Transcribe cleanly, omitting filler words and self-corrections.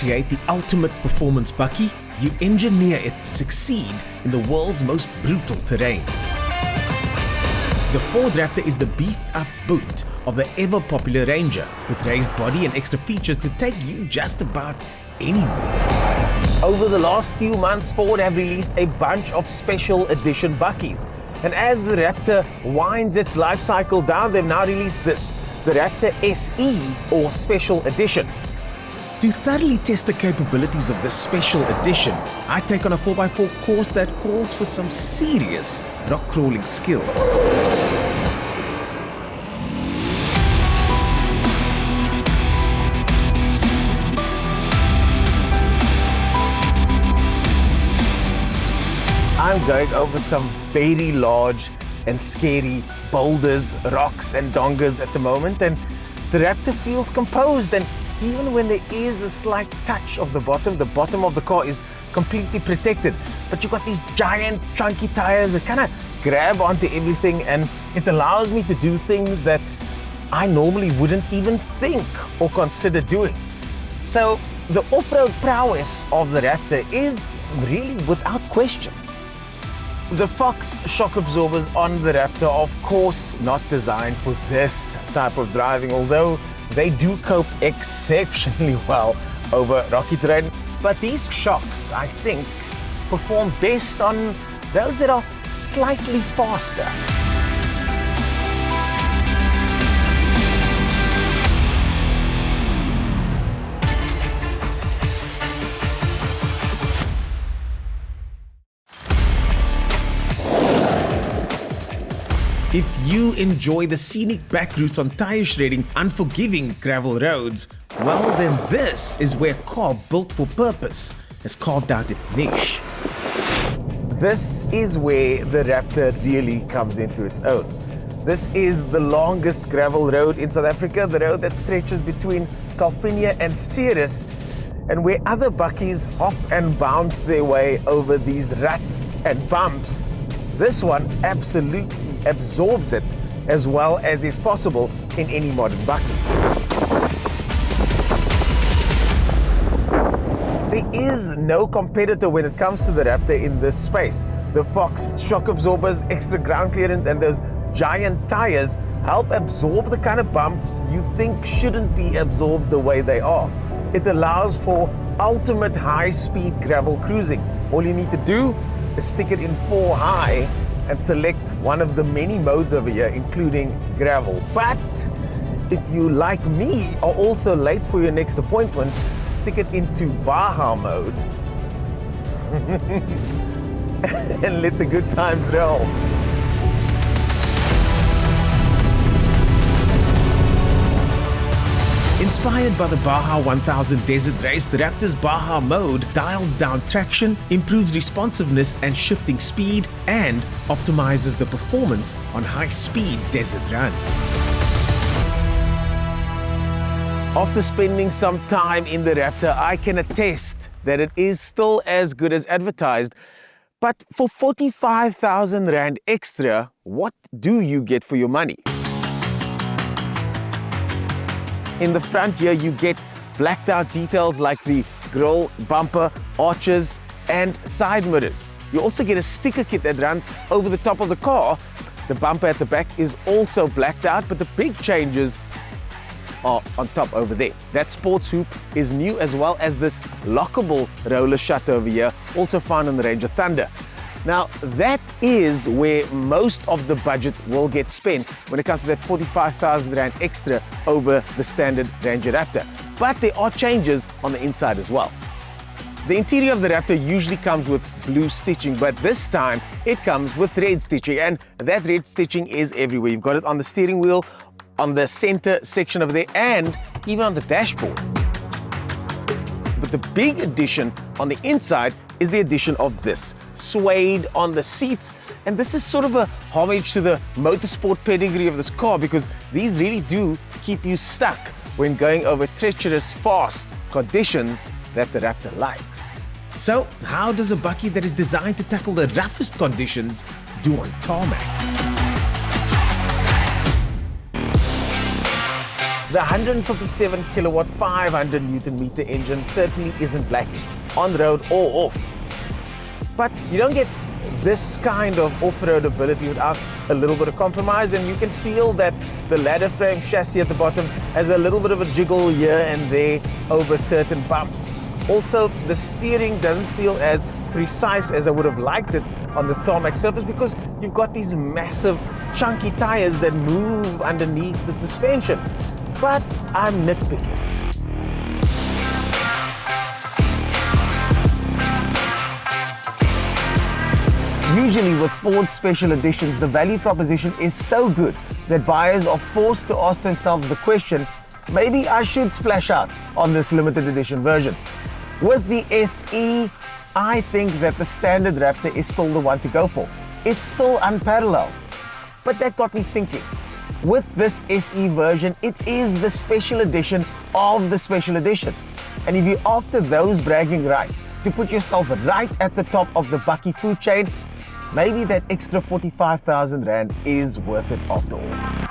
create the ultimate performance bucky, you engineer it to succeed in the world's most brutal terrains. The Ford Raptor is the beefed-up boot of the ever-popular Ranger, with raised body and extra features to take you just about anywhere. Over the last few months, Ford have released a bunch of special edition buckies. And as the Raptor winds its life cycle down, they've now released this, the Raptor SE, or Special Edition. To thoroughly test the capabilities of this special edition, I take on a 4x4 course that calls for some serious rock crawling skills. I'm going over some very large and scary boulders, rocks and dongas at the moment, and the Raptor feels composed, and even when there is a slight touch of the bottom of the car is completely protected. But you've got these giant chunky tires that kind of grab onto everything, and it allows me to do things that I normally wouldn't even think or consider doing. So the off-road prowess of the Raptor is really without question. The Fox shock absorbers on the Raptor are of course not designed for this type of driving, although they do cope exceptionally well over rocky terrain. But these shocks, I think, perform best on roads that are slightly faster. If you enjoy the scenic back routes on tire shredding, unforgiving gravel roads, well then this is where a car built for purpose has carved out its niche. This is where the Raptor really comes into its own. This is the longest gravel road in South Africa, the road that stretches between Calvinia and Ceres, and where other buckies hop and bounce their way over these ruts and bumps. This one absolutely absorbs it as well as is possible in any modern bucky. There is no competitor when it comes to the Raptor in this space. The Fox shock absorbers, extra ground clearance, and those giant tires help absorb the kind of bumps you think shouldn't be absorbed the way they are. It allows for ultimate high-speed gravel cruising. All you need to do is stick it in 4 high and select one of the many modes over here, including gravel. But if you, like me, are also late for your next appointment, stick it into Baja Mode and let the good times roll. Inspired by the Baja 1000 desert race, the Raptor's Baja Mode dials down traction, improves responsiveness and shifting speed, and optimizes the performance on high-speed desert runs. After spending some time in the Raptor, I can attest that it is still as good as advertised. But for 45,000 Rand extra, what do you get for your money? In the front here, you get blacked out details like the grille, bumper, arches, and side mirrors. You also get a sticker kit that runs over the top of the car. The bumper at the back is also blacked out, but the big changes are on top over there. That sports hoop is new, as well as this lockable roller shutter over here, also found on the Ranger Thunder. Now, that is where most of the budget will get spent when it comes to that 45,000 Rand extra over the standard Ranger Raptor. But there are changes on the inside as well. The interior of the Raptor usually comes with blue stitching, but this time it comes with red stitching, and that red stitching is everywhere. You've got it on the steering wheel, on the center section over there, and even on the dashboard. But the big addition on the inside is the addition of this suede on the seats, and this is sort of a homage to the motorsport pedigree of this car, because these really do keep you stuck when going over treacherous, fast conditions that the Raptor likes. So, how does a bucky that is designed to tackle the roughest conditions do on tarmac? The 157 kilowatt, 500 Newton meter engine certainly isn't lacking on the road or off. But you don't get this kind of off-road ability without a little bit of compromise, and you can feel that the ladder frame chassis at the bottom has a little bit of a jiggle here and there over certain bumps. Also, the steering doesn't feel as precise as I would have liked it on this tarmac surface because you've got these massive chunky tires that move underneath the suspension. But I'm nitpicking. Usually with Ford special editions, the value proposition is so good that buyers are forced to ask themselves the question, maybe I should splash out on this limited edition version. With the SE, I think that the standard Raptor is still the one to go for. It's still unparalleled. But that got me thinking. With this SE version, it is the special edition of the special edition. And if you're after those bragging rights to put yourself right at the top of the Bucky food chain, maybe that extra 45,000 Rand is worth it after all.